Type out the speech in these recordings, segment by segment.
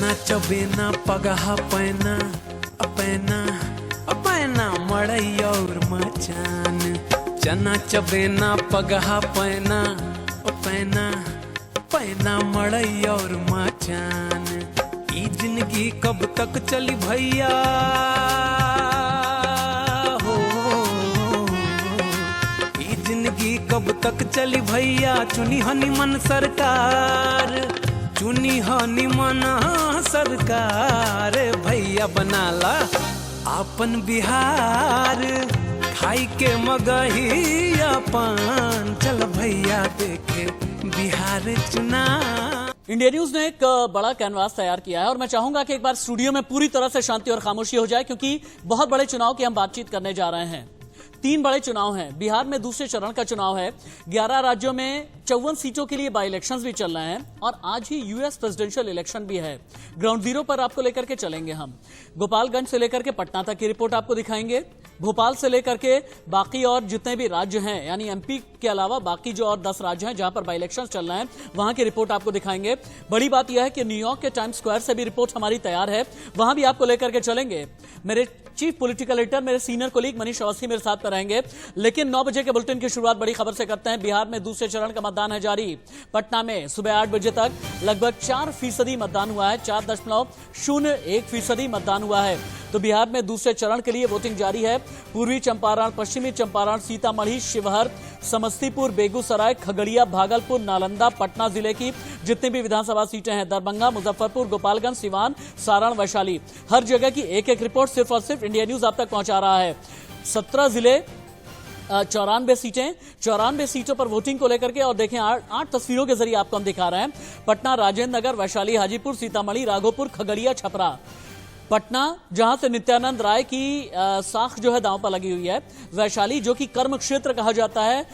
चना चबेना पगहा पैना अपैना अपैना मड़ई और मचान। चना चबेना पगहा पैना अपैना अपैना मड़ई और मचान। ई जिंदगी कब तक चली भैया हो, ई जिंदगी कब तक चली भैया। चुनी हनी मन सरकार, चुनी हनी मन सरकार। भैया बनाला आपन बिहार, खाई के मगही पान। चल भैया देखे बिहार चुना। इंडिया न्यूज ने एक बड़ा कैनवास तैयार किया है और मैं चाहूंगा कि एक बार स्टूडियो में पूरी तरह से शांति और खामोशी हो जाए, क्योंकि बहुत बड़े चुनाव की हम बातचीत करने जा रहे हैं। 3 बड़े चुनाव हैं। बिहार में दूसरे चरण का चुनाव है। 11 राज्यों में 54 सीटों के लिए बाई इलेक्शंस भी चल रहे हैं और आज ही यूएस प्रेसिडेंशियल इलेक्शन भी है। ग्राउंड जीरो पर आपको लेकर के चलेंगे हम। गोपालगंज से लेकर के पटना तक की रिपोर्ट आपको दिखाएंगे। भोपाल से लेकर के बाकी और जितने भी राज्य हैं, यानी एमपी के अलावा बाकी जो और 10 राज्य हैं जहां पर बाई इलेक्शन चल रहे हैं, वहां की रिपोर्ट आपको दिखाएंगे। बड़ी बात यह है कि न्यूयॉर्क के टाइम्स स्क्वायर से भी रिपोर्ट हमारी तैयार है, वहां भी आपको लेकर के चलेंगे। मेरे चीफ पॉलिटिकल एडिटर, मेरे सीनियर कोलीग मनीष अवस्थी मेरे साथ रहेंगे। लेकिन 9 बजे के बुलेटिन की शुरुआत बड़ी खबर से करते हैं। बिहार में दूसरे चरण का मतदान है जारी। पटना में सुबह 8 बजे तक लगभग 4% मतदान हुआ है, 4.01% मतदान हुआ है। तो बिहार में दूसरे चरण के लिए वोटिंग जारी है। पूर्वी चंपारण, पश्चिमी चंपारण, सीतामढ़ी, शिवहर, समस्तीपुर, बेगूसराय, खगड़िया, भागलपुर, नालंदा, पटना जिले की जितनी भी विधानसभा सीटें हैं, दरभंगा, मुजफ्फरपुर, गोपालगंज, सिवान, सारण, वैशाली, हर जगह की एक-एक रिपोर्ट सिर्फ और सिर्फ इंडिया न्यूज आप तक पहुंचा रहा है। 17 जिले, 94 सीटें, 94 सीटों पर वोटिंग को लेकर के। और देखें 8 तस्वीरों के जरिए आपको हम दिखा रहे हैं। पटना, राजेंद्र नगर, वैशाली, हाजीपुर, सीतामढ़ी, राघोपुर, खगड़िया, छपरा। पटना जहां से नित्यानंद राय की साख जो है दांव पर लगी हुई है। वैशाली जो कि कर्म क्षेत्र कहा जाता है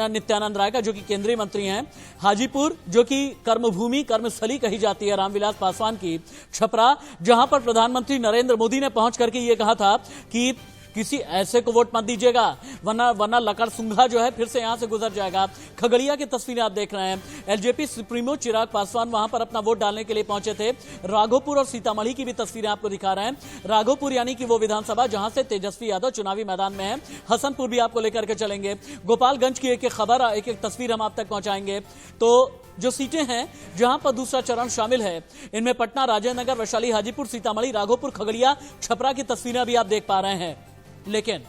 नित्यानंद राय का, जो कि केंद्रीय मंत्री हैं। हाजीपुर जो कि कर्मभूमि, कर्मस्थली कही जाती है रामविलास पासवान की। छपरा जहां पर प्रधानमंत्री नरेंद्र मोदी ने पहुंच करके ये कहा था कि किसी ऐसे को वोट मत दीजिएगा, वरना लकड़ सुंघा जो है फिर से यहां से गुजर जाएगा। खगड़िया की तस्वीरें आप देख रहे हैं। एलजेपी सुप्रीमो चिराग पासवान वहां पर अपना वोट डालने के लिए पहुंचे थे। राघोपुर और सीतामढ़ी की भी तस्वीरें आपको दिखा रहे हैं। राघोपुर यानी कि वो विधानसभा जहां से तेजस्वी यादव चुनावी मैदान में है। हसनपुर भी आपको लेकर के चलेंगे। गोपालगंज की एक-एक खबर, एक-एक तस्वीर हम आप तक पहुंचाएंगे। तो जो सीटें हैं जहां पर दूसरा चरण शामिल है, इनमें पटना, राजेंद्र नगर, वैशाली, हाजीपुर, सीतामढ़ी, राघोपुर, खगड़िया, छपरा की तस्वीरें अभी आप देख पा रहे हैं। लेकिन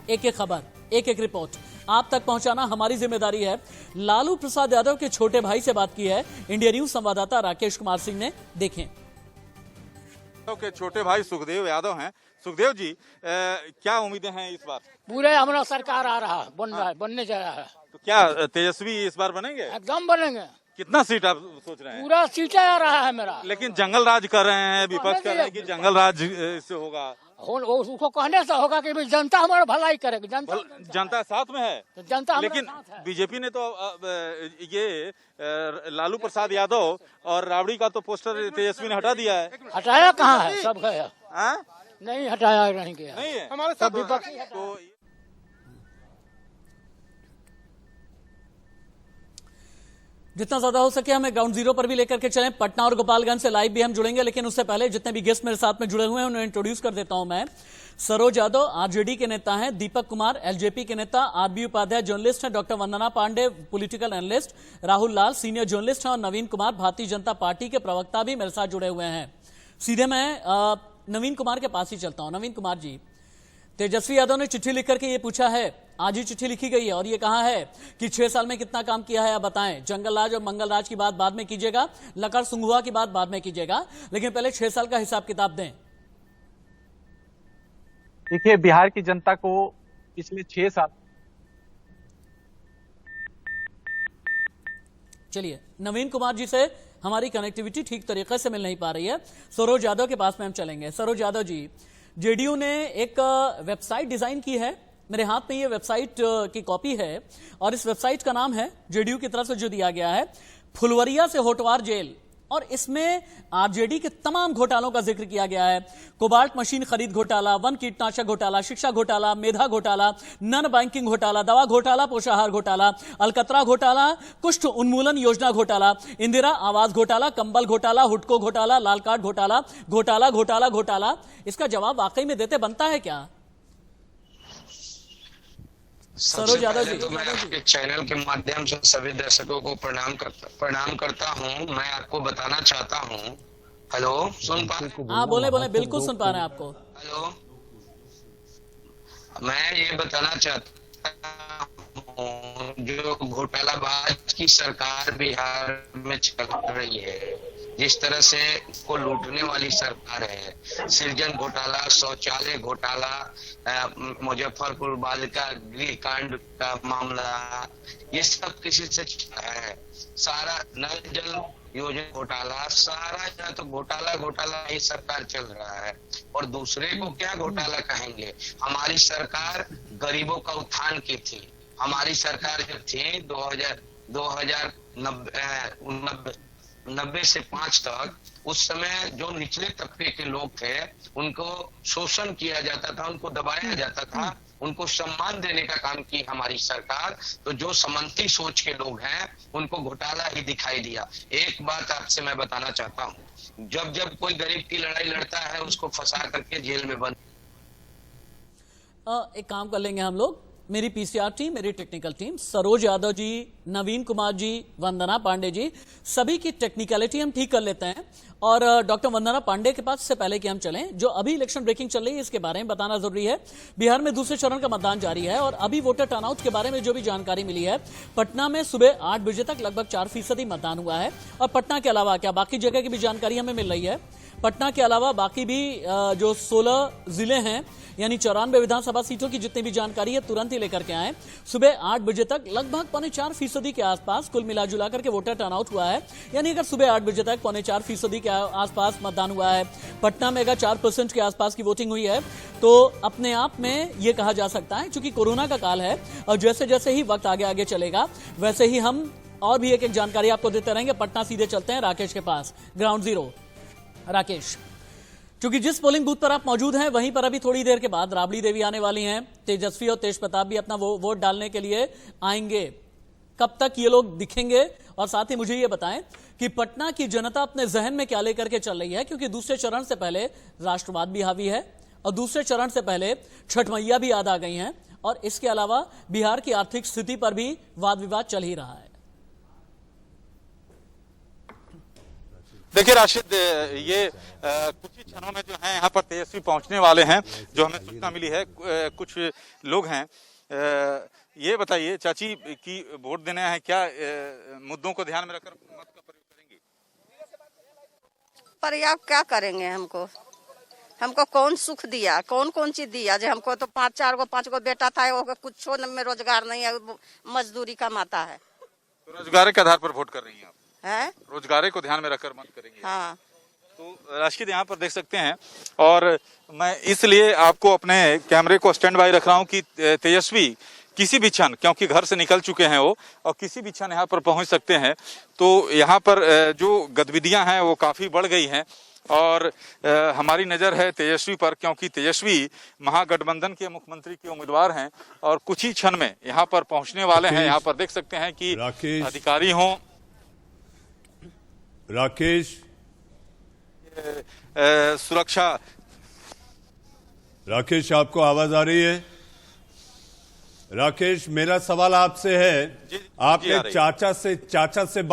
एक-एक खबर, एक-एक रिपोर्ट आप तक पहुंचाना हमारी जिम्मेदारी है। लालू प्रसाद यादव के छोटे भाई से बात की है इंडिया न्यूज संवाददाता राकेश कुमार सिंह ने। देखें। के छोटे भाई सुखदेव यादव हैं। सुखदेव जी, क्या उम्मीदें हैं इस बार? पूरे हमारा सरकार आ रहा बन रहा है, बनने जा रहा है। तो क्या तेजस्वी इस बार बनेंगे? एकदम बनेंगे। कितना सीट आप सोच रहे हैं? पूरा सीटें आ रहा है मेरा। लेकिन जंगल राज कर रहे हैं, विपक्ष कर रहे हैं कि जंगल राज से होगा। उसको कहने से होगा कि जनता हमारा भलाई करेगी। जनता साथ में है तो जनता, लेकिन बीजेपी ने तो ये लालू प्रसाद यादव और राबड़ी का तो पोस्टर तेजस्वी ने हटा दिया है। हटाया कहाँ है? सब गया। नहीं हटाया, नहीं गया, नहीं है हमारे सब विपक्षी। तो जितना ज्यादा हो सके हमें ग्राउंड जीरो पर भी लेकर के चलें। पटना और गोपालगंज से लाइव भी हम जुड़ेंगे, लेकिन उससे पहले जितने भी गेस्ट मेरे साथ में जुड़े हुए हैं उन्हें इंट्रोड्यूस कर देता हूं मैं। सरोज यादव आरजेडी के नेता हैं, दीपक कुमार एलजेपी के नेता, आरबी उपाध्याय जर्नलिस्ट हैं, डॉक्टर वंदना पांडे पॉलिटिकल एनालिस्ट, राहुल लाल सीनियर जर्नलिस्ट हैं और नवीन कुमार भारतीय जनता पार्टी के प्रवक्ता भी मेरे साथ जुड़े हुए हैं। सीधे मैं नवीन कुमार के पास ही चलता हूं। नवीन कुमार जी, तेजस्वी यादव ने चिट्ठी लिख करके ये पूछा है, आज ही चिट्ठी लिखी गई है और ये कहा है कि 6 साल में कितना काम किया है आप बताएं। जंगल राज और मंगल राज की बात बाद में कीजिएगा, लकड़ सुंघुआ की बात बाद में कीजिएगा, लेकिन पहले 6 साल का हिसाब किताब दें। देखिए, बिहार की जनता को पिछले 6 साल, चलिए नवीन कुमार जी से हमारी कनेक्टिविटी ठीक तरीके से मिल नहीं पा रही है। सरोज यादव के पास में हम चलेंगे। सरोज यादव जी, जेडीयू ने एक वेबसाइट डिजाइन की है, मेरे हाथ में ये वेबसाइट की कॉपी है और इस वेबसाइट का नाम है जेडीयू की तरफ से जो दिया गया है, फुलवरिया से होटवार जेल और इसमें आरजेडी के तमाम घोटालों का जिक्र किया गया है। कोबाल्ट मशीन खरीद घोटाला, वन कीटनाशक घोटाला, शिक्षा घोटाला, मेधा घोटाला, नन बैंकिंग घोटाला, दवा घोटाला, पोषाहार घोटाला, अलकतरा घोटाला, कुष्ठ उन्मूलन योजना घोटाला, इंदिरा आवास घोटाला, कंबल घोटाला, हुडको घोटाला, लाल कार्ड घोटाला, घोटाला घोटाला घोटाला। इसका जवाब वाकई में देते बनता है क्या? सरोज यादव जी, तो मैं आपके चैनल के माध्यम से सभी दर्शकों को प्रणाम करता हूं। मैं आपको बताना चाहता हूं। हेलो, सुन पा रहे? हाँ, बोले बिल्कुल सुन पा रहे हैं आपको। हेलो, मैं ये बताना चाहता हूं, जो घोटालाबाज की सरकार बिहार में चल रही है, जिस तरह से को लूटने वाली सरकार है, सृजन घोटाला, शौचालय घोटाला, मुजफ्फरपुर बालिका गृह कांड का मामला, ये सब किसी से चला है। सारा नल जल योजना घोटाला, सारा तो घोटाला ही सरकार चल रहा है। और दूसरे को क्या घोटाला कहेंगे? हमारी सरकार गरीबों का उत्थान की थी। हमारी सरकार जब थी 1990 से 5 तक, उस समय जो निचले तबके के लोग थे उनको शोषण किया जाता था, उनको दबाया जाता था, उनको सम्मान देने का काम की हमारी सरकार। तो जो समंती सोच के लोग हैं उनको घोटाला ही दिखाई दिया। एक बात आपसे मैं बताना चाहता हूँ, जब कोई गरीब की लड़ाई लड़ता है उसको फंसा करके जेल में बंद। एक काम कर लेंगे हम लोग, मेरी पीसीआर टीम, मेरी टेक्निकल टीम, सरोज यादव जी, नवीन कुमार जी, वंदना पांडे जी, सभी की टेक्निकलिटी हम ठीक कर लेते हैं। और डॉक्टर वंदना पांडे के पास से पहले कि हम चलें, जो अभी इलेक्शन ब्रेकिंग चल रही है इसके बारे में बताना जरूरी है। बिहार में दूसरे चरण का मतदान जारी है और अभी वोटर टर्नआउट के बारे में जो भी जानकारी मिली है, पटना में सुबह 8 बजे तक लगभग 4% मतदान हुआ है। और पटना के अलावा क्या बाकी जगह की भी जानकारी हमें मिल रही है? पटना के अलावा बाकी भी जो 16 जिले हैं, यानी 94 विधानसभा सीटों की जितनी भी जानकारी है तुरंत ही लेकर के आए। सुबह 8 बजे तक लगभग 4.25% के आसपास कुल मिलाजुला करके वोटर टर्नआउट हुआ है। यानी अगर सुबह 8 बजे तक 4.25% के आसपास मतदान हुआ है, पटना में अगर 4% के आसपास की वोटिंग हुई है, तो अपने आप में ये कहा जा सकता है, चूंकि कोरोना का काल है और जैसे जैसे ही वक्त आगे चलेगा वैसे ही हम और भी एक जानकारी आपको देते रहेंगे। पटना सीधे चलते हैं राकेश के पास, ग्राउंड जीरो। राकेश, क्योंकि जिस पोलिंग बूथ पर आप मौजूद हैं वहीं पर अभी थोड़ी देर के बाद राबड़ी देवी आने वाली हैं, तेजस्वी और तेज प्रताप भी अपना वोट डालने के लिए आएंगे। कब तक ये लोग दिखेंगे? और साथ ही मुझे ये बताएं कि पटना की जनता अपने जहन में क्या लेकर के चल रही है, क्योंकि दूसरे चरण से पहले राष्ट्रवाद भी हावी है और दूसरे चरण से पहले छठ मैया भी याद आ गई हैं, और इसके अलावा बिहार की आर्थिक स्थिति पर भी वाद विवाद चल ही रहा है। देखिए राशिद, ये कुछ ही क्षणों में जो है यहाँ पर तेजस्वी पहुंचने वाले हैं, जो हमें सूचना मिली है। कुछ लोग हैं। ये बताइए चाची कि वोट देने हैं, क्या मुद्दों को ध्यान में रखकर मत का प्रयोग करेंगी? प्रयोग क्या करेंगे? हमको कौन सुख दिया, कौन चीज दिया? जो हमको तो 5 गो बेटा था, वो कुछ में रोजगार नहीं है, मजदूरी कमाता है। तो रोजगार के आधार पर वोट कर रही हैं आप? है, रोजगार को ध्यान में रखकर मत करेंगे। हाँ। तो राशिद यहाँ पर देख सकते हैं, और मैं इसलिए आपको अपने कैमरे को स्टैंड बाय रख रहा हूँ कि तेजस्वी किसी भी क्षण, क्योंकि घर से निकल चुके हैं वो, और किसी भी क्षण यहाँ पर पहुंच सकते हैं। तो यहाँ पर जो गतिविधियां हैं वो काफी बढ़ गई हैं, और हमारी नजर है तेजस्वी पर, क्योंकि तेजस्वी महागठबंधन के मुख्यमंत्री के उम्मीदवार हैं और कुछ ही क्षण में यहाँ पर पहुंचने वाले हैं। यहाँ पर देख सकते हैं कि अधिकारी हों, राकेश, सुरक्षा। राकेश, आपको आवाज आ रही है? राकेश, मेरा सवाल आपसे है, आपने चाचा से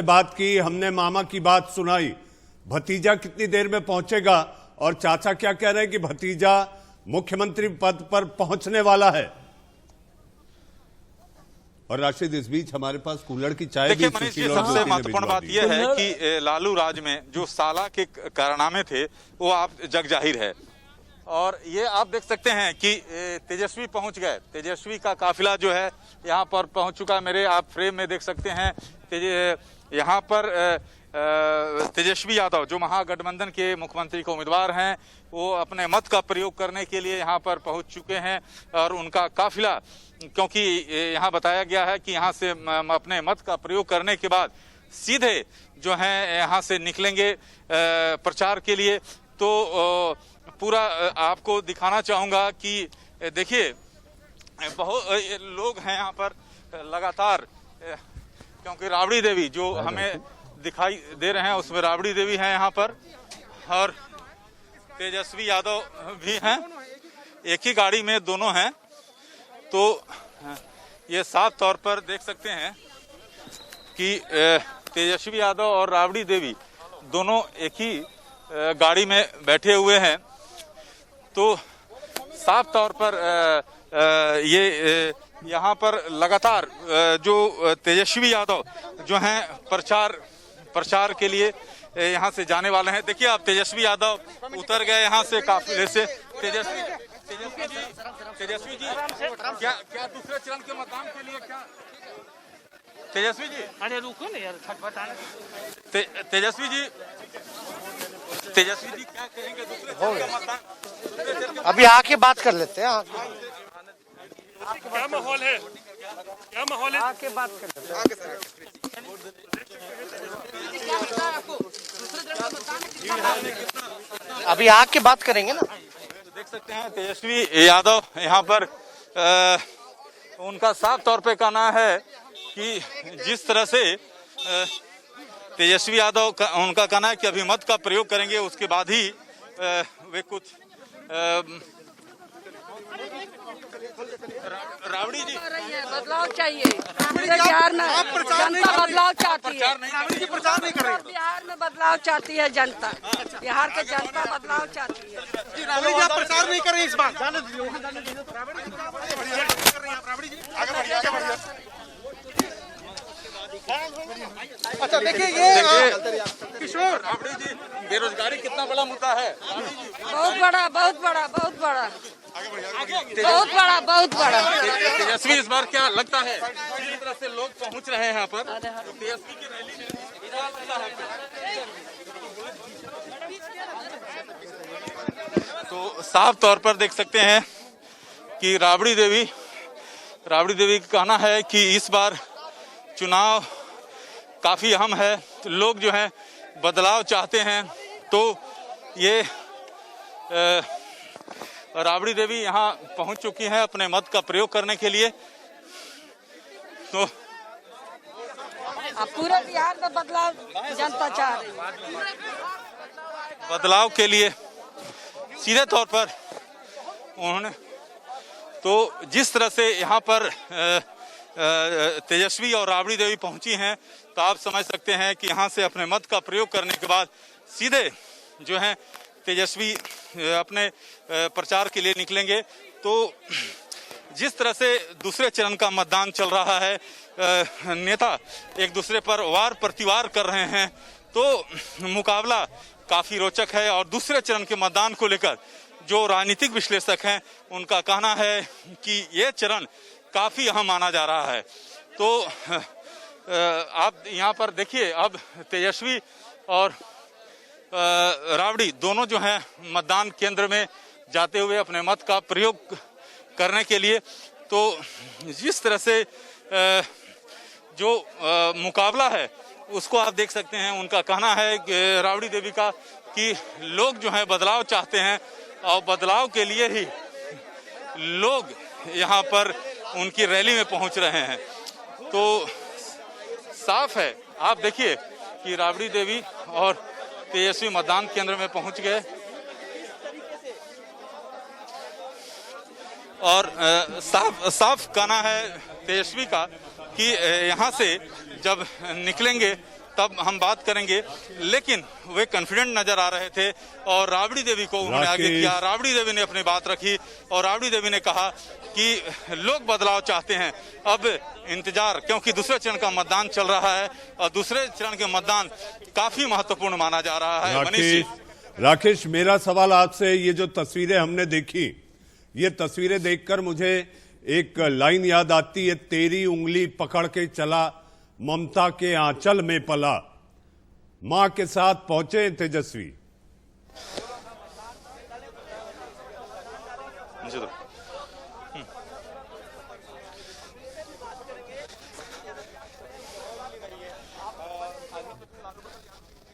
बात की, हमने मामा की बात सुनाई, भतीजा कितनी देर में पहुंचेगा? और चाचा क्या कह रहे हैं कि भतीजा मुख्यमंत्री पद पर पहुंचने वाला है। और राशिद, इस बीच हमारे पास कूलर की चाय भी मनीष जी, सबसे महत्वपूर्ण बात यह है कि लालू राज में जो साला के कारनामे थे वो आप जग जाहिर है, और ये आप देख सकते हैं कि तेजस्वी पहुंच गए। तेजस्वी का काफिला जो है यहाँ पर पहुंच चुका है। मेरे आप फ्रेम में देख सकते हैं यहाँ पर तेजस्वी यादव, जो महागठबंधन के मुख्यमंत्री के उम्मीदवार हैं, वो अपने मत का प्रयोग करने के लिए यहाँ पर पहुंच चुके हैं। और उनका काफिला, क्योंकि यहाँ बताया गया है कि यहाँ से अपने मत का प्रयोग करने के बाद सीधे जो है यहाँ से निकलेंगे प्रचार के लिए। तो पूरा आपको दिखाना चाहूँगा कि देखिए बहुत लोग हैं यहाँ पर लगातार, क्योंकि राबड़ी देवी जो हमें दिखाई दे रहे हैं उसमें राबड़ी देवी हैं यहाँ पर और तेजस्वी यादव भी हैं, एक ही गाड़ी में दोनों हैं। तो ये साफ तौर पर देख सकते हैं कि तेजस्वी यादव और राबड़ी देवी दोनों एक ही गाड़ी में बैठे हुए हैं। तो साफ तौर पर ये यहाँ पर लगातार जो तेजस्वी यादव जो हैं प्रचार के लिए यहाँ से जाने वाले हैं। देखिए आप तेजस्वी यादव उतर गए यहाँ से काफिले से। तेजस्वी जी क्या दूसरे चरण के मतदान के लिए क्या तेजस्वी जी? अरे रुको ना यार, छटपटाने। तेजस्वी जी क्या कहेंगे दूसरे चरण का मतदान? अभी आके बात कर लेते हैं। क्या माहौल है? आके बात कर लेते हैं। अभी आके बात करेंगे ना। देख सकते हैं तेजस्वी यादव यहाँ पर उनका साफ तौर पे कहना है कि जिस तरह से तेजस्वी यादव का उनका कहना है कि अभी मत का प्रयोग करेंगे, उसके बाद ही वे कुछ राबड़ी जी बदलाव चाहिए बिहार में, जनता बदलाव चाहती है। प्रचार नहीं कर रही बिहार में बदलाव चाहती है जनता, बिहार के जनता बदलाव चाहती है। प्रचार नहीं कर रहे इस बार। अच्छा देखिए किशोर राबड़ी जी, बेरोजगारी कितना बड़ा मुद्दा है? बहुत बड़ा बहुत बड़ा बहुत बड़ा बहुत बड़ा बहुत बड़ा। तेजस्वी इस बार क्या लगता है किस तरह से लोग पहुंच रहे हैं यहाँ पर तेजस्वी की रैली में? क्या लगता है? तो साफ तौर पर देख सकते हैं कि राबड़ी देवी का कहना है कि इस बार चुनाव काफी अहम है, लोग जो हैं बदलाव चाहते हैं। तो ये राबड़ी देवी यहाँ पहुंच चुकी हैं अपने मत का प्रयोग करने के लिए। तो अब पूरे बिहार में बदलाव जनता चाह रही है। बदलाव के लिए सीधे तौर पर उन्होंने तो जिस तरह से यहाँ पर तेजस्वी और राबड़ी देवी पहुंची हैं, तो आप समझ सकते हैं कि यहाँ से अपने मत का प्रयोग करने के बाद सीधे जो है तेजस्वी अपने प्रचार के लिए निकलेंगे। तो जिस तरह से दूसरे चरण का मतदान चल रहा है, नेता एक दूसरे पर वार प्रतिवार कर रहे हैं, तो मुकाबला काफी रोचक है। और दूसरे चरण के मतदान को लेकर जो राजनीतिक विश्लेषक हैं उनका कहना है कि ये चरण काफी अहम माना जा रहा है। तो आप यहाँ पर देखिए अब तेजस्वी और राबड़ी दोनों जो हैं मतदान केंद्र में जाते हुए अपने मत का प्रयोग करने के लिए। तो जिस तरह से जो मुकाबला है उसको आप देख सकते हैं। उनका कहना है कि राबड़ी देवी का कि लोग जो हैं बदलाव चाहते हैं और बदलाव के लिए ही लोग यहाँ पर उनकी रैली में पहुँच रहे हैं। तो साफ है, आप देखिए कि राबड़ी देवी और तेजस्वी मतदान केंद्र में पहुंच गए और साफ कहना है तेजस्वी का कि यहाँ से जब निकलेंगे तब हम बात करेंगे, लेकिन वे कॉन्फिडेंट नजर आ रहे थे और राबड़ी देवी को उन्होंने आगे किया। राबड़ी देवी ने अपनी बात रखी और राबड़ी देवी ने कहा कि लोग बदलाव चाहते हैं। अब इंतजार, क्योंकि दूसरे चरण का मतदान चल रहा है और दूसरे चरण के मतदान काफी महत्वपूर्ण माना जा रहा है। मनीष, राकेश, मेरा सवाल आपसे, ये जो तस्वीरें हमने देखी, ये तस्वीरें देखकर मुझे एक लाइन याद आती है, तेरी उंगली पकड़ के चला ममता के आंचल में पला। मां के साथ पहुंचे तेजस्वी।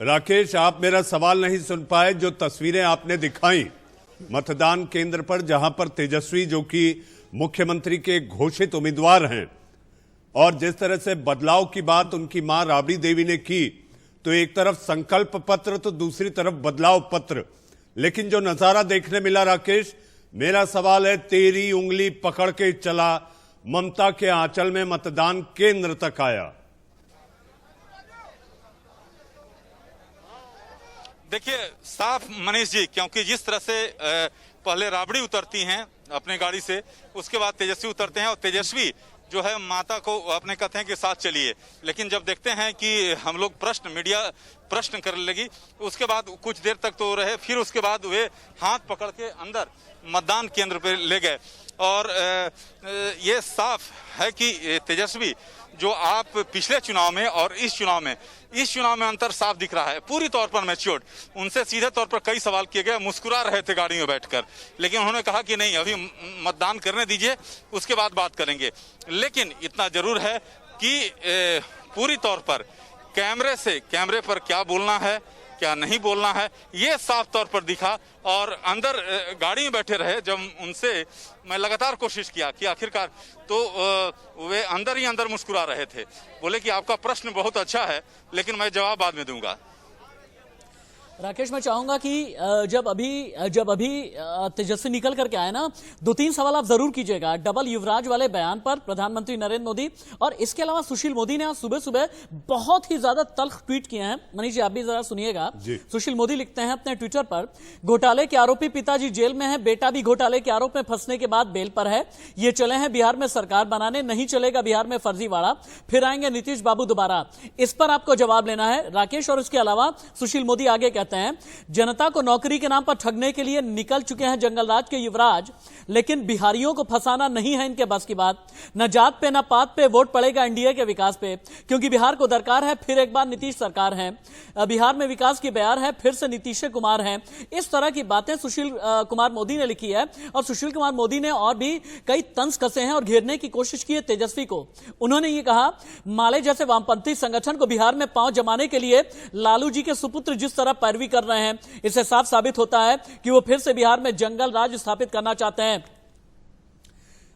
राकेश, आप मेरा सवाल नहीं सुन पाए। जो तस्वीरें आपने दिखाई मतदान केंद्र पर, जहां पर तेजस्वी जो कि मुख्यमंत्री के घोषित उम्मीदवार हैं, और जिस तरह से बदलाव की बात उनकी मां राबड़ी देवी ने की, तो एक तरफ संकल्प पत्र तो दूसरी तरफ बदलाव पत्र। लेकिन जो नजारा देखने मिला राकेश, मेरा सवाल है, तेरी उंगली पकड़ के चला, ममता के आंचल में मतदान केंद्र तक आया। देखिए साफ मनीष जी, क्योंकि जिस तरह से पहले राबड़ी उतरती हैं अपने गाड़ी से, उसके बाद तेजस्वी उतरते हैं और तेजस्वी जो है माता को अपने कहते हैं कि साथ चलिए। लेकिन जब देखते हैं कि हम लोग मीडिया प्रश्न करने लगी, उसके बाद कुछ देर तक तो रहे, फिर उसके बाद वे हाथ पकड़ के अंदर मतदान केंद्र पर ले गए। और ये साफ है कि तेजस्वी जो आप पिछले चुनाव में और इस चुनाव में अंतर साफ दिख रहा है, पूरी तौर पर मैच्योर्ड। उनसे सीधे तौर पर कई सवाल किए गए, मुस्कुरा रहे थे गाड़ी में बैठकर, लेकिन उन्होंने कहा कि नहीं, अभी मतदान करने दीजिए, उसके बाद बात करेंगे। लेकिन इतना जरूर है कि पूरी तौर पर कैमरे पर क्या बोलना है क्या नहीं बोलना है, ये साफ तौर पर दिखा। और अंदर गाड़ी में बैठे रहे, जब उनसे मैं लगातार कोशिश किया कि आखिरकार, तो वे अंदर ही अंदर मुस्कुरा रहे थे। बोले कि आपका प्रश्न बहुत अच्छा है, लेकिन मैं जवाब बाद में दूंगा। राकेश, मैं चाहूंगा कि जब अभी तेजस्वी निकल करके आए ना, 2-3 सवाल आप जरूर कीजिएगा। डबल युवराज वाले बयान पर प्रधानमंत्री नरेंद्र मोदी, और इसके अलावा सुशील मोदी ने आज सुबह सुबह बहुत ही ज्यादा तल्ख ट्वीट किए हैं। मनीष जी, आप भी जरा सुनिएगा। सुशील मोदी लिखते हैं अपने ट्विटर पर, घोटाले के आरोपी पिताजी जेल में है, बेटा भी घोटाले के आरोप में फंसने के बाद बेल पर है। ये चले हैं बिहार में सरकार बनाने, नहीं चलेगा बिहार में फर्जीवाड़ा, फिर आएंगे नीतीश बाबू दोबारा। इस पर आपको जवाब लेना है राकेश। और इसके अलावा सुशील मोदी आगे कहते हैं, जनता को नौकरी के नाम पर ठगने के लिए निकल चुके हैं जंगलराज के युवराज, लेकिन बिहारियों को फंसाना नहीं है इनके बस की बात। न जात पे न पात पे वोट पड़ेगा एनडीए के विकास पे, क्योंकि बिहार को दरकार है फिर एक बार नीतीश सरकार है। बिहार में विकास की बयार है, फिर से नीतीश कुमार हैं। इस तरह की बातें सुशील कुमार मोदी ने लिखी है। और सुशील कुमार मोदी ने और भी कई तंज कसे हैं और घेरने की कोशिश की है तेजस्वी को। उन्होंने ये कहा, माले जैसे वामपंथी संगठन को बिहार में पांव जमाने के लिए लालू जी के सुपुत्र जिस तरह पैरवी कर रहे हैं, इससे साफ साबित होता है कि वो फिर से बिहार में जंगल राज स्थापित करना चाहते हैं।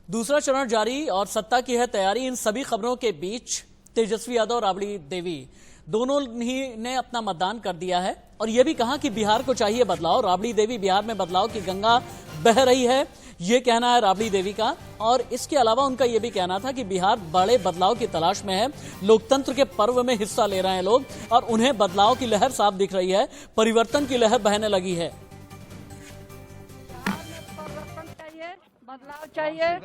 दूसरा चरण जारी और सत्ता की है तैयारी। इन सभी खबरों के बीच तेजस्वी यादव और राबड़ी देवी दोनों ही ने अपना मतदान कर दिया है और यह भी कहा कि बिहार को चाहिए बदलाव। राबड़ी देवी, बिहार में बदलाव की गंगा बह रही है, यह कहना है राबड़ी देवी का। और इसके अलावा उनका यह भी कहना था कि बिहार बड़े बदलाव की तलाश में है। लोकतंत्र के पर्व में हिस्सा ले रहे हैं लोग और उन्हें बदलाव की लहर साफ दिख रही है, परिवर्तन की लहर बहने लगी है। बदलाव चाहिए।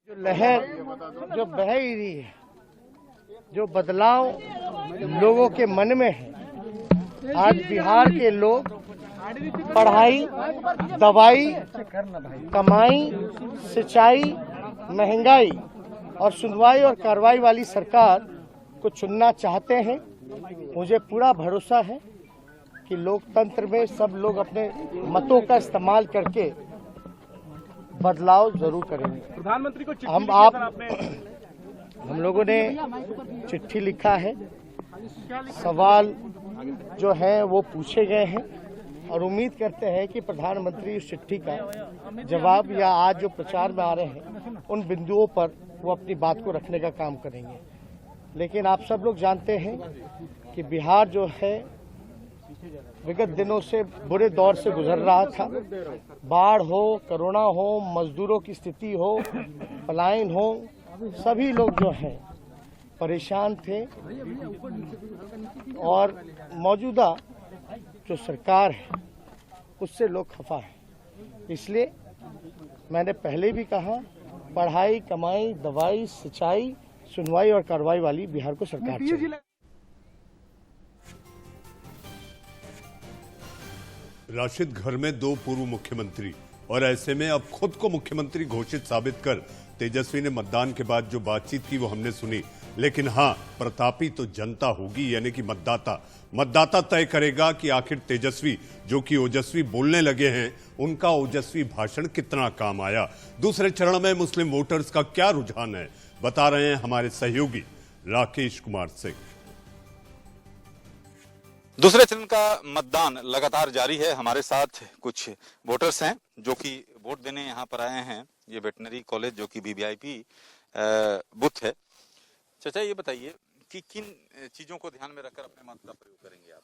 जो लहर जो बह ही रही है, जो बदलाव लोगों के मन में है, आज बिहार के लोग पढ़ाई, दवाई, कमाई, सिंचाई, महंगाई और सुनवाई और कार्रवाई वाली सरकार को चुनना चाहते हैं। मुझे पूरा भरोसा है कि लोकतंत्र में सब लोग अपने मतों का इस्तेमाल करके बदलाव जरूर करेंगे। प्रधानमंत्री को हम लोगों ने चिट्ठी लिखा है, सवाल जो है वो पूछे गए हैं और उम्मीद करते हैं कि प्रधानमंत्री उस चिट्ठी का जवाब या आज जो प्रचार में आ रहे हैं उन बिंदुओं पर वो अपनी बात को रखने का काम करेंगे। लेकिन आप सब लोग जानते हैं कि बिहार जो है विगत दिनों से बुरे दौर से गुजर रहा था। बाढ़ हो, कोरोना हो, मजदूरों की स्थिति हो, पलायन हो, सभी लोग जो हैं परेशान थे और मौजूदा जो सरकार है उससे लोग खफा है। इसलिए मैंने पहले भी कहा, पढ़ाई, कमाई, दवाई, सिंचाई, सुनवाई और कार्रवाई वाली बिहार को सरकार चाहिए। राशिद घर में 2 पूर्व मुख्यमंत्री, और ऐसे में अब खुद को मुख्यमंत्री घोषित साबित कर तेजस्वी ने मतदान के बाद जो बातचीत की वो हमने सुनी। लेकिन हां, प्रतापी तो जनता होगी, यानी कि मतदाता तय करेगा कि आखिर तेजस्वी जो कि ओजस्वी बोलने लगे हैं, उनका ओजस्वी भाषण कितना काम आया। दूसरे चरण में मुस्लिम वोटर्स का क्या रुझान है, बता रहे हैं हमारे सहयोगी राकेश कुमार सिंह। दूसरे चरण का मतदान लगातार जारी है। हमारे साथ कुछ वोटर्स हैं जो कि वोट देने यहाँ पर आए हैं। ये वेटनरी कॉलेज जो कि वीवीआईपी बूथ है। चाचा ये बताइए कि किन चीजों को ध्यान में रखकर अपने मत का प्रयोग करेंगे आप?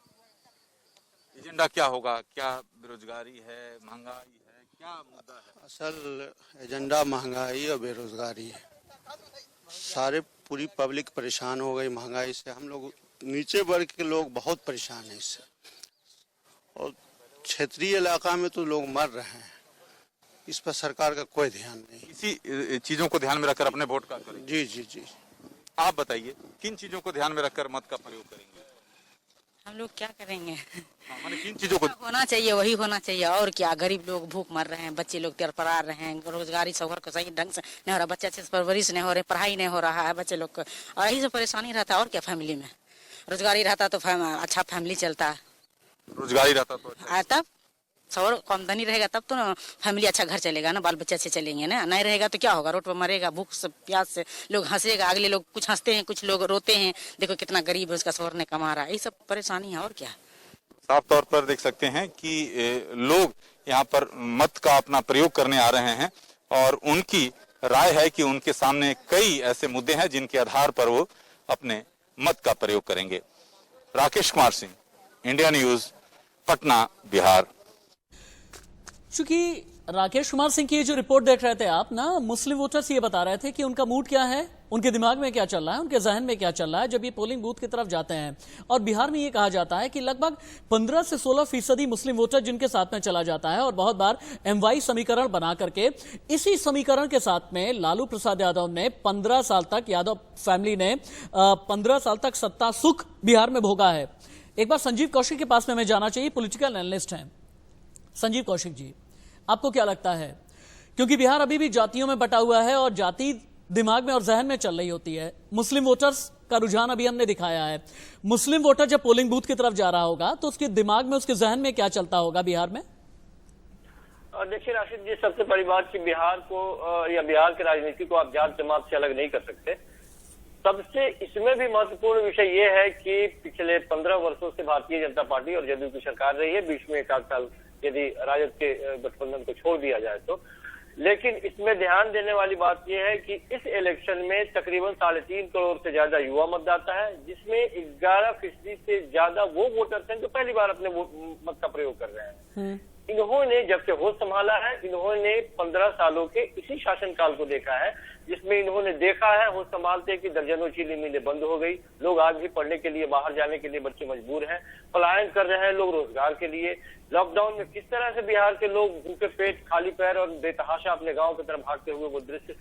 एजेंडा क्या होगा? क्या बेरोजगारी है, महंगाई है, क्या मुद्दा है? असल एजेंडा महंगाई और बेरोजगारी है। सारे पूरी पब्लिक परेशान हो गई महंगाई से। हम लोग नीचे वर्ग के लोग बहुत परेशान हैं इससे, और क्षेत्रीय इलाका में तो लोग मर रहे हैं। इस पर सरकार का कोई ध्यान नहीं। इसी चीजों को ध्यान में रखकर अपने वोट का करेंगे? जी जी जी। आप बताइए किन चीजों को ध्यान में रखकर मत का प्रयोग करेंगे? हम लोग क्या करेंगे? माने किन चीजों को होना चाहिए वही होना चाहिए, और क्या। गरीब लोग भूख मर रहे हैं, बच्चे लोग तरपरा रहे हैं, रोजगारी सफर को सही ढंग से नहीं हो रहा, बच्चे अच्छे से परवरिश नहीं हो रहे, पढ़ाई नहीं हो रहा है बच्चे लोग को, और यही से परेशानी रहता है। और क्या, फैमिली में रोजगारी रहता तो अच्छा फैमिली चलता है। रोजगारी रहता तो अच्छा। तब सवर आमदनी रहेगा तब तो ना फैमिली अच्छा घर चलेगा ना, बाल बच्चे अच्छे चलेंगे ना। नहीं रहेगा तो क्या होगा? रोड पर मरेगा भूख से, प्यास से। लोग हंसेगा, अगले लोग कुछ हंसते हैं, कुछ लोग रोते हैं, देखो कितना गरीब है, उसका सवर ने कमा रहा है। यही सब परेशानी है, और क्या। साफ तौर पर देख सकते हैं कि लोग यहाँ पर मत का अपना प्रयोग करने आ रहे हैं, और उनकी राय है कि उनके सामने कई ऐसे मुद्दे हैं जिनके आधार पर वो अपने मत का प्रयोग करेंगे। Rakesh Kumar Singh, India news, Patna, Bihar. चूंकि राकेश कुमार सिंह की जो रिपोर्ट देख रहे थे आप ना, मुस्लिम वोटर्स ये बता रहे थे कि उनका मूड क्या है, उनके दिमाग में क्या चल रहा है, उनके जहन में क्या चल रहा है जब ये पोलिंग बूथ की तरफ जाते हैं। और बिहार में ये कहा जाता है कि लगभग 15 से 16% मुस्लिम वोटर जिनके साथ में चला जाता है, और बहुत बार MY समीकरण बना करके इसी समीकरण के साथ में लालू प्रसाद यादव ने 15 साल तक, यादव फैमिली ने 15 साल तक सत्ता सुख बिहार में भोगा है। एक बार संजीव कौशिक के पास में हमें जाना चाहिए, पॉलिटिकल एनालिस्ट हैं। संजीव कौशिक जी, आपको क्या लगता है, क्योंकि बिहार अभी भी जातियों में बटा हुआ है और जाति दिमाग में और जहन में चल रही होती है, मुस्लिम वोटर्स का रुझान अभी हमने दिखाया है। मुस्लिम वोटर जब पोलिंग बूथ की तरफ जा रहा होगा तो उसके दिमाग में, उसके जहन में क्या चलता होगा बिहार में? देखिए राशिद जी, सबसे बड़ी बात कि बिहार को या बिहार की राजनीति को आप जात जमात से अलग नहीं कर सकते। सबसे इसमें भी महत्वपूर्ण विषय ये है कि पिछले 15 वर्षों से भारतीय जनता पार्टी और जदयू की सरकार रही है, बीच में एक आध साल यदि राजद के गठबंधन को छोड़ दिया जाए तो। लेकिन इसमें ध्यान देने वाली बात यह है कि इस इलेक्शन में तकरीबन 3.5 करोड़ से ज्यादा युवा मतदाता है, जिसमें 11% से ज्यादा वो वोटर्स हैं जो पहली बार अपने मत का प्रयोग कर रहे हैं। इन्होंने जब से होश संभाला है, इन्होंने 15 सालों के इसी शासनकाल को देखा है, जिसमें इन्होंने देखा है होश संभालते कि दर्जनों चीनी मिलें बंद हो गई, लोग आज भी पढ़ने के लिए बाहर जाने के लिए बच्चे मजबूर हैं, पलायन कर रहे हैं लोग रोजगार के लिए। लॉकडाउन में किस तरह से बिहार के लोग भूखे पेट, खाली पैर और बेतहाशा अपने गांव की तरफ भागते हुए वो दृश्य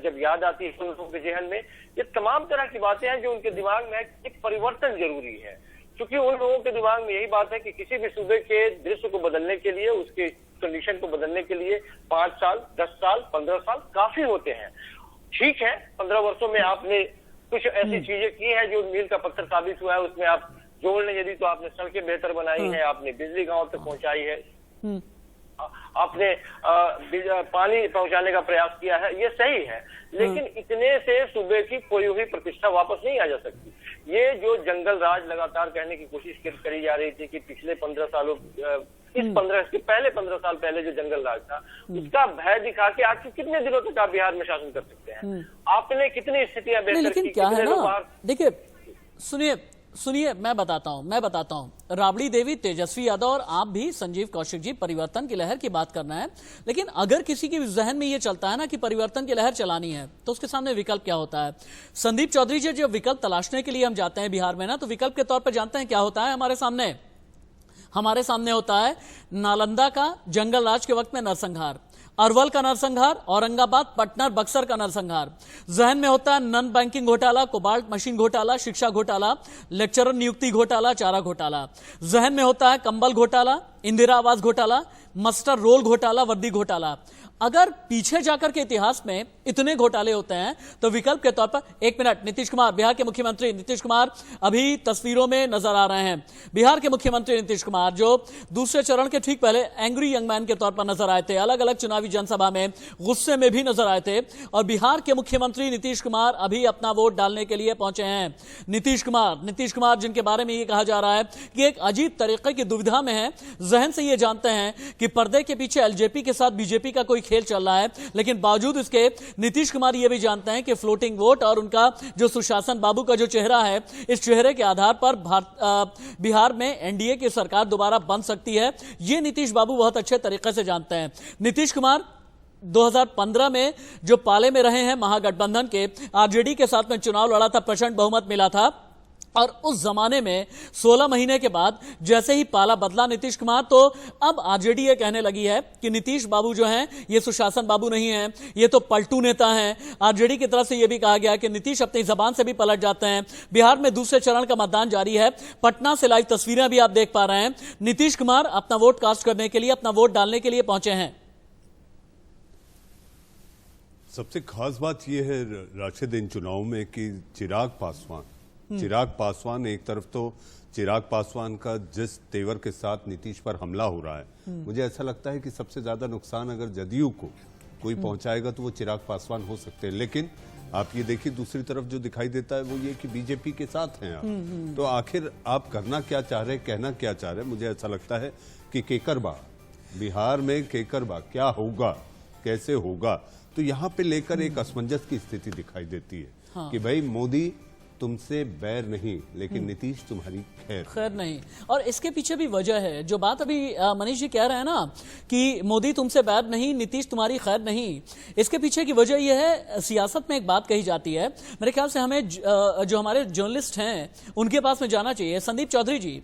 जब याद आती है लोगों के जहन में, ये तमाम तरह की बातें हैं जो उनके दिमाग में एक परिवर्तन जरूरी है। क्योंकि उन लोगों के दिमाग में यही बात है कि किसी भी सूबे के दृश्य को बदलने के लिए, उसके कंडीशन को बदलने के लिए 5 साल, 10 साल, 15 साल काफी होते हैं। ठीक है, 15 वर्षों में आपने कुछ ऐसी चीजें की हैं जो मील का पत्थर साबित हुआ है, उसमें आप जोड़ लें यदि तो आपने सड़कें बेहतर बनाई है, आपने बिजली गांव तक पहुंचाई है, आपने पानी पहुंचाने का प्रयास किया है, ये सही है। लेकिन इतने से सूबे की खोई हुई प्रतिष्ठा वापस नहीं आ जा सकती। ये जो जंगल राज लगातार कहने की कोशिश करी जा रही थी कि पिछले 15 सालों इसके पहले 15 साल पहले जो जंगल राज था, उसका भय दिखा के आज कितने दिनों तक आप बिहार में शासन कर सकते हैं? आपने कितनी स्थितियां बेहतर की? क्या है ना, देखिए सुनिए मैं बताता हूं। राबड़ी देवी, तेजस्वी यादव और आप भी संजीव कौशिक जी परिवर्तन की लहर की बात करना है, लेकिन अगर किसी के जहन में ये चलता है ना कि परिवर्तन की लहर चलानी है तो उसके सामने विकल्प क्या होता है? संदीप चौधरी जी, जब विकल्प तलाशने के लिए हम जाते हैं बिहार में ना, तो विकल्प के तौर पर जानते हैं क्या होता है हमारे सामने होता है नालंदा का जंगल राज के वक्त में नरसंहार, अरवल का नरसंहार, औरंगाबाद, पटना, बक्सर का नरसंहार। जहन में होता है नन बैंकिंग घोटाला, कोबाल्ट मशीन घोटाला, शिक्षा घोटाला, लेक्चरर नियुक्ति घोटाला, चारा घोटाला। जहन में होता है कंबल घोटाला, इंदिरा आवास घोटाला, मास्टर रोल घोटाला, वर्दी घोटाला। अगर पीछे जाकर के इतिहास में इतने घोटाले होते हैं तो विकल्प के तौर पर, एक मिनट, नीतीश कुमार, बिहार के मुख्यमंत्री नीतीश कुमार अभी तस्वीरों में नजर आ रहे हैं। बिहार के मुख्यमंत्री नीतीश कुमार जो दूसरे चरण के ठीक पहले एंग्री यंग मैन के तौर पर नजर आए थे, अलग अलग चुनावी जनसभा में गुस्से में भी नजर आए थे, और बिहार के मुख्यमंत्री नीतीश कुमार अभी अपना वोट डालने के लिए पहुंचे हैं। नीतीश कुमार जिनके बारे में ये कहा जा रहा है कि एक अजीब तरीके की दुविधा में है, जहन से ये जानते हैं कि पर्दे के पीछे एलजेपी के साथ बीजेपी का कोई खेल चल रहा है, लेकिन बावजूद इसके नीतीश कुमार ये भी जानते हैं कि फ्लोटिंग वोट और उनका जो सुशासन बाबू का जो चेहरा है, इस चेहरे के आधार पर बिहार में एनडीए की सरकार दोबारा बन सकती है। ये नीतीश बाबू बहुत अच्छे तरीके से जानते हैं। नीतीश कुमार 2015 में जो पाले में रहे हैं महागठबंधन के, आरजेडी के साथ में चुनाव लड़ा था, प्रचंड बहुमत मिला था, और उस जमाने में 16 महीने के बाद जैसे ही पाला बदला नीतीश कुमार, तो अब आरजेडी ये कहने लगी है कि नीतीश बाबू जो हैं ये सुशासन बाबू नहीं हैं, ये तो पलटू नेता हैं। आरजेडी की तरफ से ये भी कहा गया कि नीतीश अपनी जबान से भी पलट जाते हैं। बिहार में दूसरे चरण का मतदान जारी है। पटना से लाइव तस्वीरें भी आप देख पा रहे हैं। नीतीश कुमार अपना वोट कास्ट करने के लिए, अपना वोट डालने के लिए पहुंचे हैं। सबसे खास बात यह है राशिद इन चुनाव में कि चिराग पासवान एक तरफ, तो चिराग पासवान का जिस तेवर के साथ नीतीश पर हमला हो रहा है, मुझे ऐसा लगता है कि सबसे ज्यादा नुकसान अगर जदयू को कोई पहुंचाएगा तो वो चिराग पासवान हो सकते हैं। लेकिन आप ये देखिए दूसरी तरफ जो दिखाई देता है वो ये कि बीजेपी के साथ हैं आप। तो आखिर आप करना क्या चाह रहे, कहना क्या चाह रहे? मुझे ऐसा लगता है कि केकरबा, बिहार में केकरबा क्या होगा, कैसे होगा, तो यहाँ पे लेकर एक असमंजस की स्थिति दिखाई देती है कि भाई मोदी तुमसे बैर नहीं, लेकिन नीतीश तुम्हारी खैर नहीं। और इसके पीछे भी वजह है, जो बात अभी मनीष जी कह रहे हैं ना कि मोदी तुमसे बैर नहीं, नीतीश तुम्हारी खैर नहीं, इसके पीछे की वजह यह है, सियासत में एक बात कही जाती है, मेरे ख्याल से हमें जो हमारे जर्नलिस्ट हैं उनके पास में जाना चाहिए। संदीप चौधरी जी,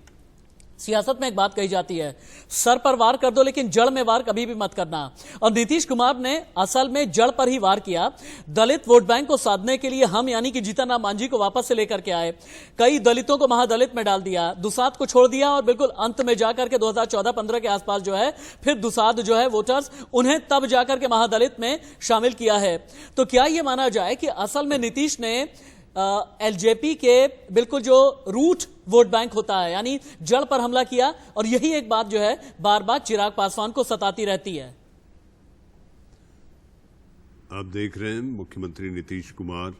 सियासत में एक बात कही जाती है, सर पर वार कर दो लेकिन जड़ में वार कभी भी मत करना। और नीतीश कुमार ने असल में जड़ पर ही वार किया। दलित वोट बैंक को साधने के लिए हम यानी कि जीतन राम मांझी को वापस से लेकर के आए, कई दलितों को महादलित में डाल दिया, दुसाध को छोड़ दिया, और बिल्कुल अंत में जाकर के 2014-15 के आसपास जो है फिर दुसाध जो है वोटर्स, उन्हें तब जाकर के महादलित में शामिल किया है। तो क्या यह माना जाए कि असल में नीतीश ने एलजेपी के बिल्कुल जो रूट वोट बैंक होता है यानी जड़ पर हमला किया, और यही एक बात जो है बार बार चिराग पासवान को सताती रहती है? आप देख रहे हैं मुख्यमंत्री नीतीश कुमार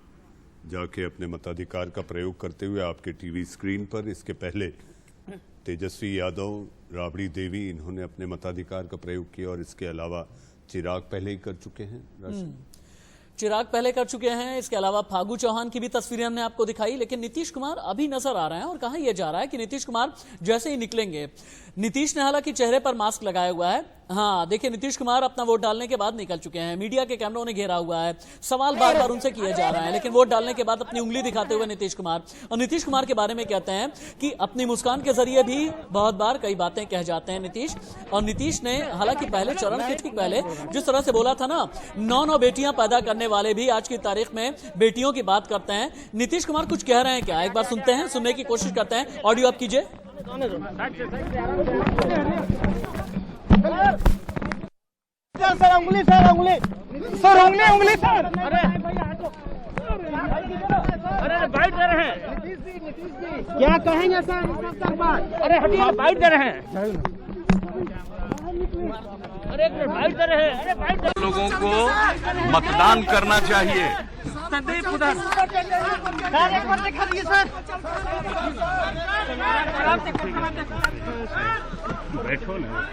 जाके अपने मताधिकार का प्रयोग करते हुए आपके टीवी स्क्रीन पर। इसके पहले तेजस्वी यादव, राबड़ी देवी, इन्होंने अपने मताधिकार का प्रयोग किया, और इसके अलावा चिराग पहले ही कर चुके हैं। चिराग पहले कर चुके हैं। इसके अलावा फागू चौहान की भी तस्वीरें हमने आपको दिखाई, लेकिन नीतीश कुमार अभी नजर आ रहे हैं। और कहा यह जा रहा है कि नीतीश कुमार जैसे ही निकलेंगे, नीतीश ने हालांकि चेहरे पर मास्क लगाया हुआ है, हाँ देखिए नीतीश कुमार अपना वोट डालने के बाद निकल चुके हैं, मीडिया के कैमरों ने घेरा हुआ है, सवाल बार बार उनसे किए जा रहे हैं, लेकिन वोट डालने के बाद अपनी उंगली दिखाते हुए नीतीश कुमार, और नीतीश कुमार के बारे में कहते हैं कि अपनी मुस्कान के जरिए भी बहुत बार कई बातें कह जाते हैं नीतीश। और नीतीश ने हालांकि पहले चरण के ठीक पहले जिस तरह से बोला था ना, 9 बेटियां पैदा करने वाले भी आज की तारीख में बेटियों की बात करते हैं। नीतीश कुमार कुछ कह रहे हैं क्या, एक बार सुनते हैं, सुनने की कोशिश करते हैं। ऑडियो आप कीजिए। सर उंगली सर उंगली सर, अरे बाइट दे रहे हैं, क्या कहेंगे सर? अरे हटिए, बाइट दे रहे हैं, अरे बाइट दे रहे हैं, अरे बाइट। लोगों को मतदान करना चाहिए। संदीप उधर सर, एक बार दिखा दीजिए सर, बैठो ना,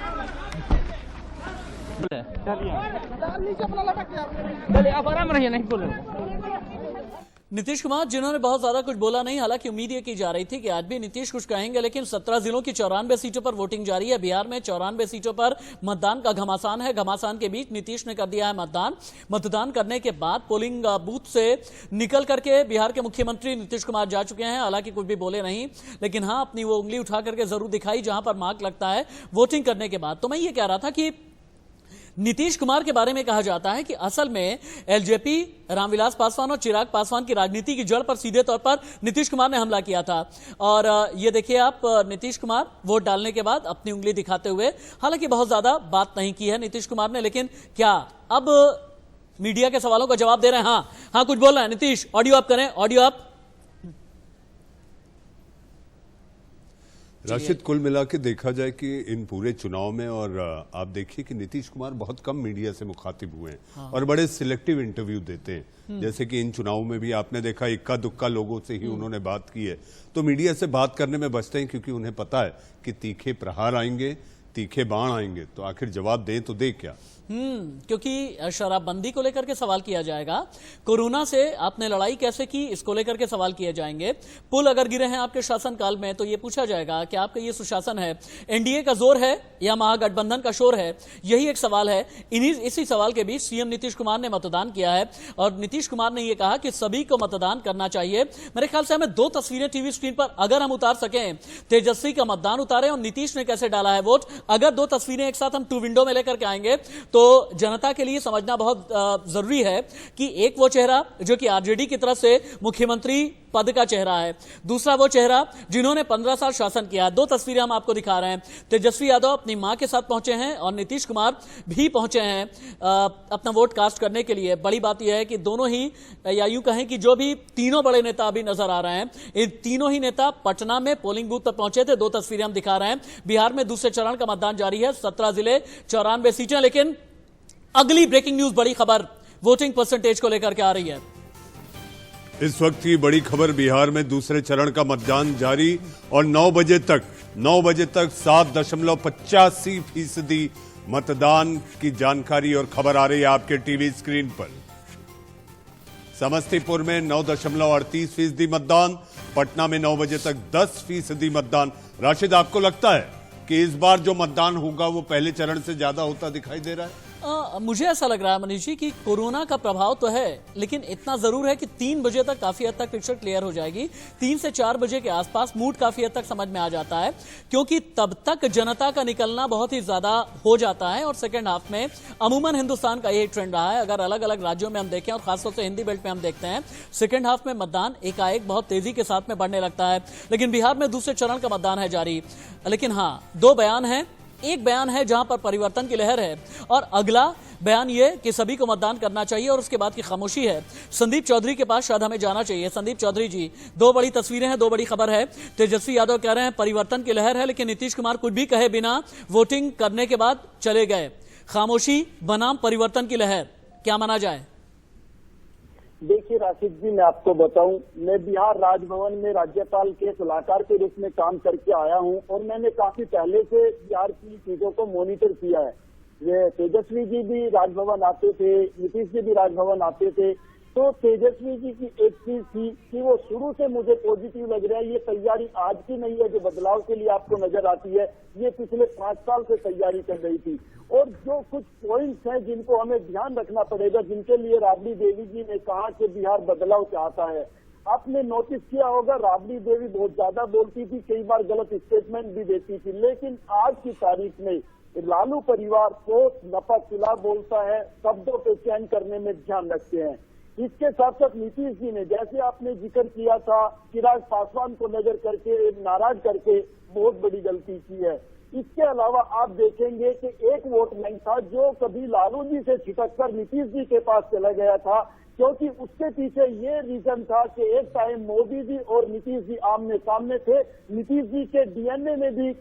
चलिए आप आराम रहिए, नहीं बोले। नीतीश कुमार जिन्होंने बहुत ज्यादा कुछ बोला नहीं, हालांकि उम्मीद ये की जा रही थी कि आज भी नीतीश कुछ कहेंगे, लेकिन 17 जिलों की 94 सीटों पर वोटिंग जारी है। बिहार में 94 सीटों पर मतदान का घमासान है। घमासान के बीच नीतीश ने कर दिया है मतदान। मतदान करने के बाद पोलिंग बूथ से निकल करके बिहार के मुख्यमंत्री नीतीश कुमार जा चुके हैं। हालांकि कुछ भी बोले नहीं, लेकिन हाँ अपनी वो उंगली उठा करके जरूर दिखाई जहां पर मार्क लगता है वोटिंग करने के बाद। तो मैं ये कह रहा था कि नीतीश कुमार के बारे में कहा जाता है कि असल में एलजेपी, रामविलास पासवान और चिराग पासवान की राजनीति की जड़ पर सीधे तौर पर नीतीश कुमार ने हमला किया था। और ये देखिए आप, नीतीश कुमार वोट डालने के बाद अपनी उंगली दिखाते हुए, हालांकि बहुत ज्यादा बात नहीं की है नीतीश कुमार ने, लेकिन क्या अब मीडिया के सवालों का जवाब दे रहे हैं? हाँ कुछ बोल रहे हैं नीतीश। ऑडियो आप करें, ऑडियो आप। राशिद, कुल मिला के देखा जाए कि इन पूरे चुनाव में, और आप देखिए कि नीतीश कुमार बहुत कम मीडिया से मुखातिब हुए हैं और बड़े सिलेक्टिव इंटरव्यू देते हैं। जैसे कि इन चुनावों में भी आपने देखा इक्का दुक्का लोगों से ही उन्होंने बात की है। तो मीडिया से बात करने में बचते हैं क्योंकि उन्हें पता है कि तीखे प्रहार आएंगे, तीखे बाण आएंगे, तो आखिर जवाब दें तो दे क्या। क्योंकि शराबबंदी को लेकर के सवाल किया जाएगा, कोरोना से आपने लड़ाई कैसे की इसको लेकर के सवाल किए जाएंगे, पुल अगर गिरे हैं आपके शासनकाल में तो ये पूछा जाएगा कि आपका ये सुशासन है, एनडीए का जोर है या महागठबंधन का शोर है, यही एक सवाल है। इसी सवाल के बीच सीएम नीतीश कुमार ने मतदान किया है और नीतीश कुमार ने यह कहा कि सभी को मतदान करना चाहिए। मेरे ख्याल से हमें 2 तस्वीरें टीवी स्क्रीन पर अगर हम उतार सकें, तेजस्वी का मतदान उतारे और नीतीश ने कैसे डाला है वोट, अगर 2 तस्वीरें एक साथ हम 2 विंडो में लेकर के आएंगे तो जनता के लिए समझना बहुत जरूरी है कि एक वो चेहरा जो कि आरजेडी की तरफ से मुख्यमंत्री पद का चेहरा है, दूसरा वो चेहरा जिन्होंने 15 साल शासन किया। 2 तस्वीरें हम आपको दिखा रहे हैं। तेजस्वी यादव अपनी मां के साथ पहुंचे हैं और नीतीश कुमार भी पहुंचे हैं अपना वोट कास्ट करने के लिए। बड़ी बात यह है कि दोनों ही, या यूं कहें कि जो भी तीनों बड़े नेता अभी नजर आ रहे हैं, इन तीनों ही नेता पटना में पोलिंग बूथ पर पहुंचे थे। 2 तस्वीरें हम दिखा रहे हैं। बिहार में दूसरे चरण का मतदान जारी है, 17 जिले 94 सीटें। लेकिन अगली ब्रेकिंग न्यूज, बड़ी खबर वोटिंग परसेंटेज को लेकर के आ रही है। इस वक्त की बड़ी खबर, बिहार में दूसरे चरण का मतदान जारी और 9 बजे तक 7.85% मतदान की जानकारी और खबर आ रही है आपके टीवी स्क्रीन पर। समस्तीपुर में 9.38% मतदान, पटना में 9 बजे तक 10% मतदान। राशिद, आपको लगता है कि इस बार जो मतदान होगा वो पहले चरण से ज्यादा होता दिखाई दे रहा है? मुझे ऐसा लग रहा है मनीष जी कि कोरोना का प्रभाव तो है, लेकिन इतना जरूर है कि 3 बजे तक काफी हद तक पिक्चर क्लियर हो जाएगी। 3 से 4 बजे के आसपास मूड काफी हद तक समझ में आ जाता है, क्योंकि तब तक जनता का निकलना बहुत ही ज्यादा हो जाता है। और सेकेंड हाफ में अमूमन हिंदुस्तान का यही ट्रेंड रहा है। अगर अलग अलग राज्यों में हम देखें और खासतौर से हिंदी बेल्ट में हम देखते हैं, सेकेंड हाफ में मतदान एकाएक बहुत तेजी के साथ में बढ़ने लगता है। लेकिन बिहार में दूसरे चरण का मतदान है जारी। लेकिन हाँ, 2 बयान हैं। एक बयान है जहां पर परिवर्तन की लहर है और अगला बयान यह कि सभी को मतदान करना चाहिए और उसके बाद की खामोशी है। संदीप चौधरी के पास शायद हमें जाना चाहिए। संदीप चौधरी जी, 2 बड़ी तस्वीरें हैं, 2 बड़ी खबर है। तेजस्वी यादव कह रहे हैं परिवर्तन की लहर है, लेकिन नीतीश कुमार कुछ भी कहे बिना वोटिंग करने के बाद चले गए। खामोशी बनाम परिवर्तन की लहर, क्या माना जाए? देखिए राशिद जी, मैं आपको बताऊं, मैं बिहार राजभवन में राज्यपाल के सलाहकार के रूप में काम करके आया हूं और मैंने काफी पहले से बिहार की चीजों को मॉनिटर किया है। ये तेजस्वी जी भी राजभवन आते थे, नीतीश जी भी राजभवन आते थे। तो तेजस्वी जी की एक चीज थी कि वो शुरू से मुझे पॉजिटिव लग रहा है। ये तैयारी आज की नहीं है जो बदलाव के लिए आपको नजर आती है, ये पिछले 5 साल से तैयारी कर रही थी। और जो कुछ पॉइंट्स हैं जिनको हमें ध्यान रखना पड़ेगा, जिनके लिए राबड़ी देवी जी ने कहा कि बिहार बदलाव चाहता है। आपने नोटिस किया होगा, राबड़ी देवी बहुत ज्यादा बोलती थी, कई बार गलत स्टेटमेंट भी देती थी, लेकिन आज की तारीख में लालू परिवार को नपा तुला बोलता है, शब्दों पे चयन करने में ध्यान रखते हैं। इसके साथ साथ नीतीश जी ने, जैसे आपने जिक्र किया था, चिराग पासवान को नजर करके, नाराज करके बहुत बड़ी गलती की है। इसके अलावा आप देखेंगे कि एक वोट बैंक था जो कभी लालू जी से छिटक कर नीतीश जी के पास चला गया था, क्योंकि उसके पीछे ये रीजन था कि एक टाइम मोदी जी और नीतीश जी आमने सामने थे। नीतीश जी के डीएनए में भी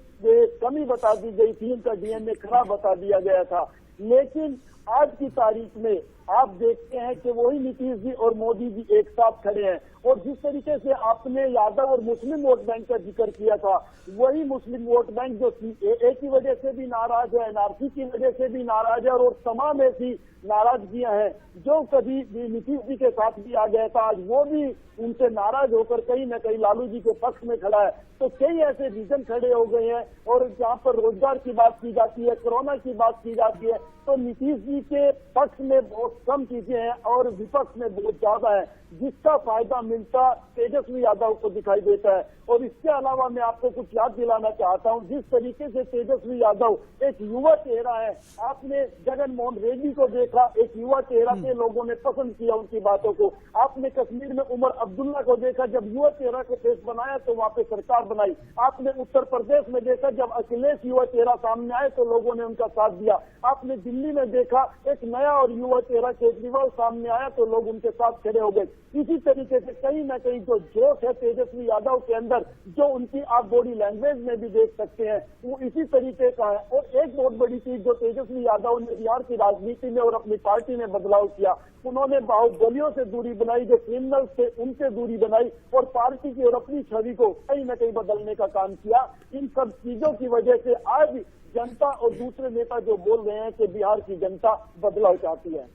कमी बता दी गई थी, उनका डीएनए खराब बता दिया गया था। लेकिन आज की तारीख में आप देखते हैं कि वही नीतीश जी और मोदी जी एक साथ खड़े हैं। और जिस तरीके से आपने यादव और मुस्लिम वोट बैंक का जिक्र किया था, वही मुस्लिम वोट बैंक जो सीएए की वजह से भी नाराज है, एनआरसी की वजह से भी नाराज है, और तमाम ऐसी नाराजगियां हैं जो कभी नीतीश जी के साथ भी आ गया था, आज वो भी उनसे नाराज होकर कहीं न कहीं लालू जी के पक्ष में खड़ा है। तो कई ऐसे रीजन खड़े हो गए हैं। और जहाँ पर रोजगार की बात की जाती है, कोरोना की बात की जाती है, तो नीतीश जी पार्टी के पक्ष में बहुत कम चीजें हैं और विपक्ष में बहुत ज्यादा है, जिसका फायदा मिलता तेजस्वी यादव को दिखाई देता है। और इसके अलावा मैं आपको कुछ याद दिलाना चाहता हूं, जिस तरीके से तेजस्वी यादव एक युवा चेहरा है, आपने जगन मोहन रेड्डी को देखा, एक युवा चेहरा थे, लोगों ने पसंद किया उनकी बातों को। आपने कश्मीर में उमर अब्दुल्ला को देखा, जब युवा चेहरा को फेस बनाया तो वहाँ पे सरकार बनाई। आपने उत्तर प्रदेश में देखा, जब अखिलेश युवा चेहरा सामने आए तो लोगों ने उनका साथ दिया। आपने दिल्ली में देखा, एक नया और युवा चेहरा केजरीवाल सामने आया तो लोग उनके साथ खड़े हो गए। इसी तरीके से कहीं न कहीं जो जोश है तेजस्वी यादव के अंदर, जो उनकी आप बॉडी लैंग्वेज में भी देख सकते हैं, वो इसी तरीके का है। और एक बहुत बड़ी चीज जो तेजस्वी यादव ने बिहार की राजनीति में और अपनी पार्टी में बदलाव किया, उन्होंने बाहुबलियों से दूरी बनाई, जो क्रिमिनल्स थे उनसे दूरी बनाई और पार्टी की और अपनी छवि को कहीं न कहीं बदलने का काम किया। इन सब चीजों की वजह से आज जनता और दूसरे नेता जो बोल रहे हैं कि बिहार की जनता बदलाव चाहती है।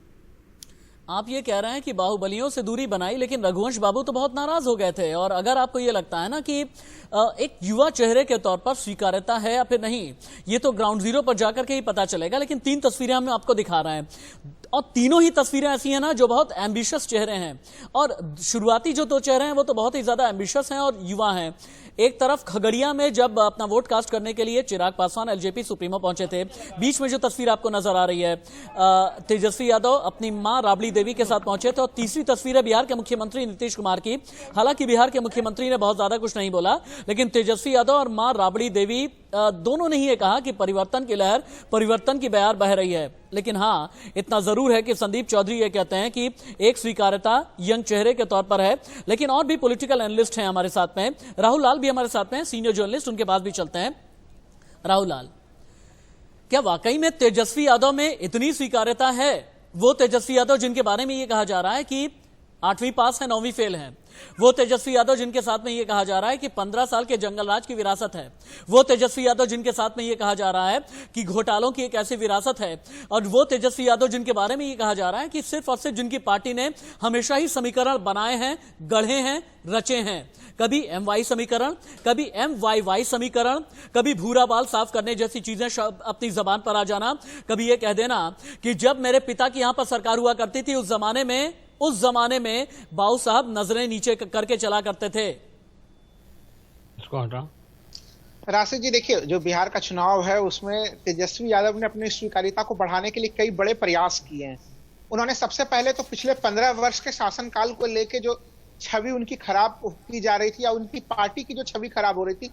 आप ये कह रहे हैं कि बाहुबलियों से दूरी बनाई, लेकिन रघुवंश बाबू तो बहुत नाराज हो गए थे। और अगर आपको ये लगता है ना कि एक युवा चेहरे के तौर पर स्वीकार्यता है या फिर नहीं, ये तो ग्राउंड जीरो पर जाकर के ही पता चलेगा। लेकिन 3 तस्वीरें हम आपको दिखा रहे हैं और तीनों ही तस्वीरें ऐसी हैं ना जो बहुत एम्बिशियस चेहरे हैं। और शुरुआती जो 2 चेहरे हैं वो तो बहुत ही ज्यादा एम्बिशियस हैं और युवा हैं। एक तरफ खगड़िया में जब अपना वोट कास्ट करने के लिए चिराग पासवान एलजेपी सुप्रीमो पहुंचे थे, बीच में जो तस्वीर आपको नजर आ रही है, तेजस्वी यादव अपनी मां राबड़ी देवी के साथ पहुंचे थे। और तीसरी तस्वीर है बिहार के मुख्यमंत्री नीतीश कुमार की। हालांकि बिहार के मुख्यमंत्री ने बहुत ज्यादा कुछ नहीं बोला, लेकिन तेजस्वी यादव और मां राबड़ी देवी दोनों ने ही ये कहा कि परिवर्तन की लहर, परिवर्तन की बयार बह रही है। लेकिन हाँ, इतना जरूर है कि संदीप चौधरी ये कहते हैं कि एक स्वीकार्यता यंग चेहरे के तौर पर है। लेकिन और भी पॉलिटिकल एनालिस्ट हैं हमारे साथ में, राहुल लाल भी हमारे साथ में हैं, सीनियर जर्नलिस्ट, उनके पास भी चलते हैं। राहुल लाल, क्या वाकई में तेजस्वी यादव में इतनी स्वीकार्यता है? वो तेजस्वी यादव जिनके बारे में ये कहा जा रहा है कि 8वीं पास है 9वीं फेल है, वो तेजस्वी यादव जिनके साथ में ये कहा जा रहा है कि 15 साल के जंगल राज की विरासत है, वो तेजस्वी यादव जिनके साथ में ये कहा जा रहा है कि घोटालों की एक ऐसी विरासत है, और वो तेजस्वी यादव जिनके बारे में ये कहा जा रहा है कि सिर्फ और सिर्फ जिनकी पार्टी ने हमेशा ही समीकरण बनाए हैं, गढ़े हैं, रचे हैं, कभी MY समीकरण, कभी MYY समीकरण, कभी भूरा बाल साफ करने जैसी चीजें अपनी जबान पर आ जाना, कभी ये कह देना कि जब मेरे पिता की यहां पर सरकार हुआ करती थी उस जमाने में बाबू साहब नजरें नीचे करके चला करते थे। इसको हटा। राशिद जी, देखिए, जो बिहार का चुनाव है उसमें तेजस्वी यादव ने अपनी स्वीकार्यता को बढ़ाने के लिए कई बड़े प्रयास किए हैं। उन्होंने सबसे पहले तो पिछले 15 वर्ष के शासनकाल को लेके जो छवि उनकी खराब की जा रही थी या उनकी पार्टी की जो छवि खराब हो रही थी,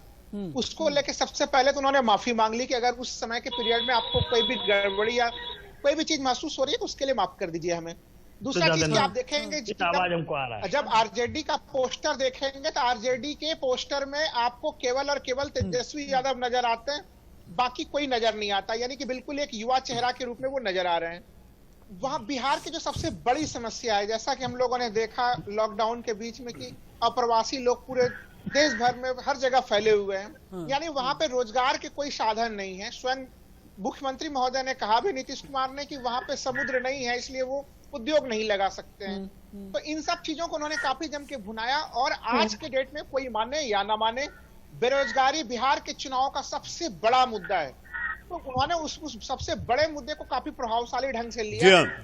उसको लेके सबसे पहले तो उन्होंने माफी मांग ली कि अगर उस समय के पीरियड में आपको कोई भी गड़बड़ी या कोई भी चीज महसूस हो रही है तो उसके लिए माफ कर दीजिए हमें। दूसरा चीज कि आप देखेंगे जब आरजेडी का पोस्टर देखेंगे तो आरजेडी के पोस्टर में आपको केवल और केवल तेजस्वी यादव नजर आते हैं, बाकी कोई नजर नहीं आता, यानी कि बिल्कुल एक युवा चेहरा के रूप में वो नजर आ रहे हैं। वहां बिहार की जो सबसे बड़ी समस्या है, जैसा कि हम लोगों ने देखा लॉकडाउन के बीच में, कि अप्रवासी लोग पूरे देश भर में हर जगह फैले हुए हैं, यानी वहां पे रोजगार के कोई साधन नहीं है। स्वयं मुख्यमंत्री महोदय ने कहा भी, नीतीश कुमार ने, कि वहां पे समुद्र नहीं है इसलिए वो उद्योग नहीं लगा सकते हैं। तो इन सब चीजों को उन्होंने काफी जम के भुनाया। और आज के डेट में कोई माने या ना माने, बेरोजगारी बिहार के चुनाव का सबसे बड़ा मुद्दा है। तो उन्होंने उस सबसे बड़े मुद्दे को काफी प्रभावशाली ढंग से लिया।